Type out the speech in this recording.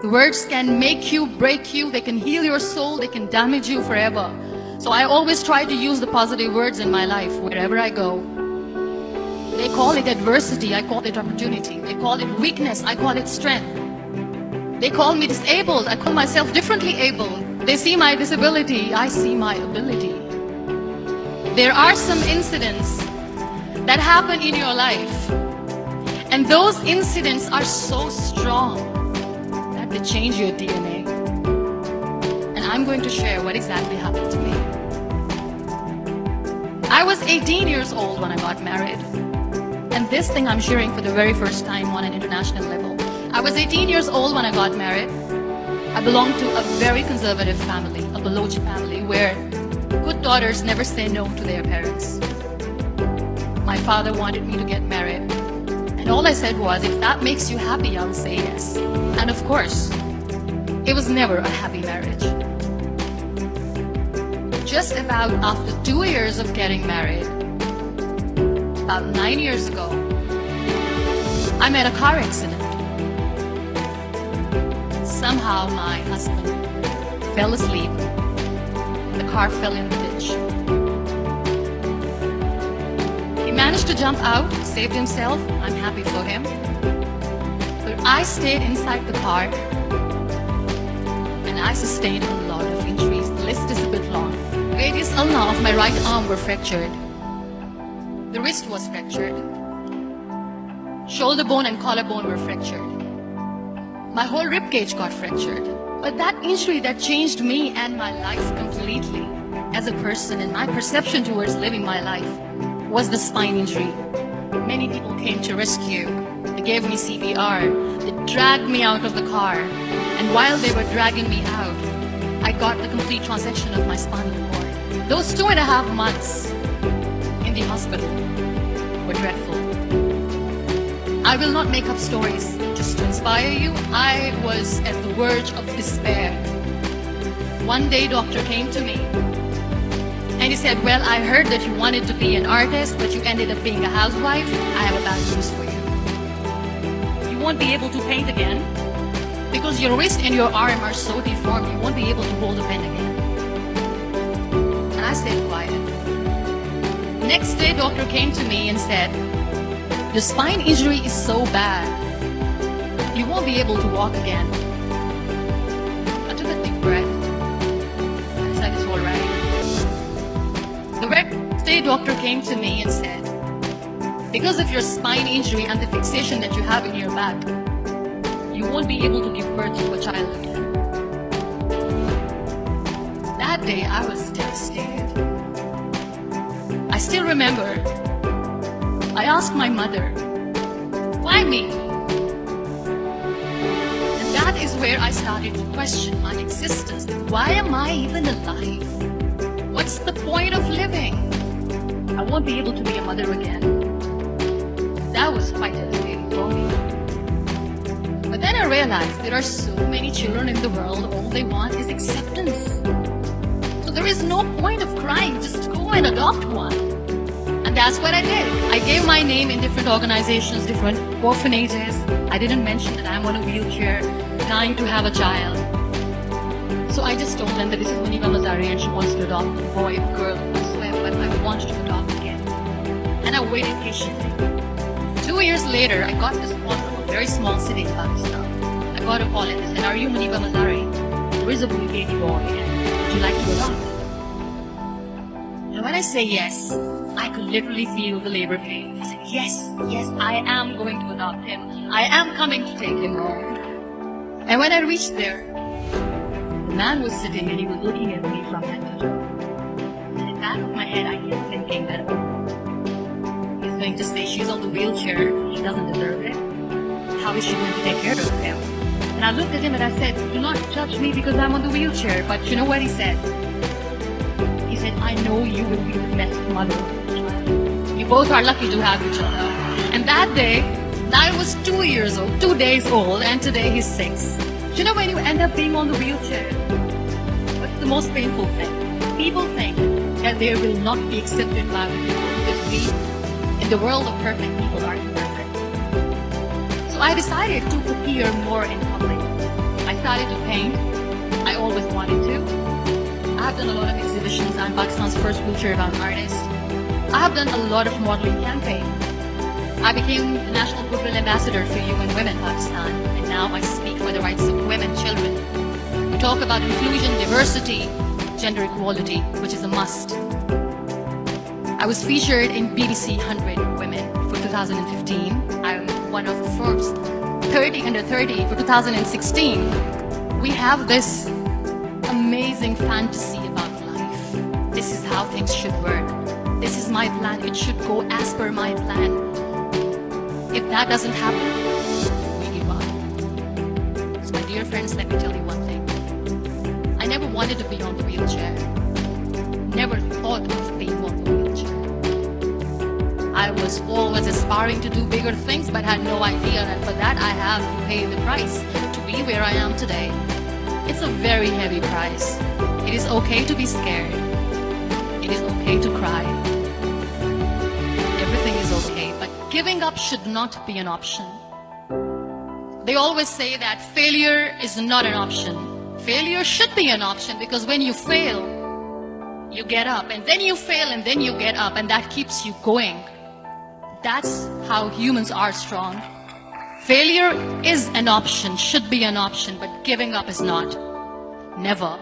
The words can make you, break you, they can heal your soul, they can damage you forever. So I always try to use the positive words in my life wherever I go. They call it adversity, I call it opportunity. They call it weakness, I call it strength. They call me disabled, I call myself differently abled. They see my disability, I see my ability. There are some incidents that happen in your life, and those incidents are so strong that they change your DNA. And I'm going to share what exactly happened to me. I was 18 years old when I got married. And this thing I'm sharing for the very first time on an international level. I was 18 years old when I got married. I belonged to a very conservative family, a Baloch family, where good daughters never say no to their parents. My father wanted me to get married. And all I said was, if that makes you happy, I'll say yes. And of course, it was never a happy marriage. Just about after 2 years of getting married, about 9 years ago, I met a car accident. Somehow my husband fell asleep. The car fell in the ditch. He managed to jump out, saved himself. I'm happy for him. But I stayed inside the car and I sustained a lot of injuries. The list is a bit long. Radius ulna of my right arm were fractured. The wrist was fractured. Shoulder bone and collarbone were fractured. My whole rib cage got fractured. But that injury that changed me and my life completely as a person and my perception towards living my life was the spine injury. Many people came to rescue. They gave me CPR. They dragged me out of the car. And while they were dragging me out, I got the complete transection of my spinal cord. Those 2.5 months in the hospital were dreadful. I will not make up stories just to inspire you. I was at the verge of despair. One day, doctor came to me and he said, well, I heard that you wanted to be an artist, but you ended up being a housewife. I have a bad news for you. You won't be able to paint again because your wrist and your arm are so deformed, you won't be able to hold a pen again. And I stayed quiet. Next day, doctor came to me and said, the spine injury is so bad, you won't be able to walk again. I took a deep breath. I said, it's all right. The next day, doctor came to me and said, because of your spine injury and the fixation that you have in your back, you won't be able to give birth to a child again. That day, I was devastated. I still remember, I asked my mother, why me? And that is where I started to question my existence. Why am I even alive? What's the point of living? I won't be able to be a mother again. That was quite devastating for me. But then I realized there are so many children in the world, all they want is acceptance. So there is no point of crying, just go and adopt one. And that's what I did. I gave my name in different organizations, different orphanages. I didn't mention that I'm on a wheelchair, trying to have a child. So I just told them that this is Muniba Mazari and she wants to adopt a boy, a girl, whatsoever, but I want to adopt again. And I waited patiently. 2 years later, I got this call from a very small city in Pakistan. I got a call and they said, are you Muniba Mazari? There is a baby boy and would you like to adopt? And when I say yes, I could literally feel the labor pain. I said, yes, I am going to adopt him. I am coming to take him home. And when I reached there, the man was sitting and he was looking at me from head to toe. And in the back of my head, I kept thinking that, he's going to say she's on the wheelchair, she doesn't deserve it. How is she going to take care of him? And I looked at him and I said, do not judge me because I'm on the wheelchair. But you know what he said? He said, I know you will be the best mother of the child. You both are lucky to have each other. And that day, I was 2 years old, 2 days old, and today he's 6. You know when you end up being on the wheelchair, what's the most painful thing? People think that they will not be accepted by the people because we, in the world of perfect people, are imperfect. So I decided to appear more in public. I started to paint. I always wanted to. I have done a lot of exhibitions. I'm Pakistan's first wheelchair-bound artist. I have done a lot of modeling campaigns. I became the National Goodwill Ambassador for UN Women Pakistan, and now I speak for the rights of women, children. We talk about inclusion, diversity, gender equality, which is a must. I was featured in BBC 100 Women for 2015. I'm one of Forbes 30 under 30 for 2016. We have this amazing fantasy about life. This is how things should work. This is my plan. It should go as per my plan. If that doesn't happen, we give up. So my dear friends, let me tell you one thing. I never wanted to be on the wheelchair. Never thought of being on the wheelchair. I was always aspiring to do bigger things, but had no idea that for that I have to pay the price to be where I am today. It's a very heavy price. It is okay to be scared. It is okay to cry. Everything is okay, but giving up should not be an option. They always say that failure is not an option. Failure should be an option, because when you fail, you get up, and then you fail, and then you get up, and that keeps you going. That's how humans are strong. Failure is an option, should be an option, but giving up is not. Never.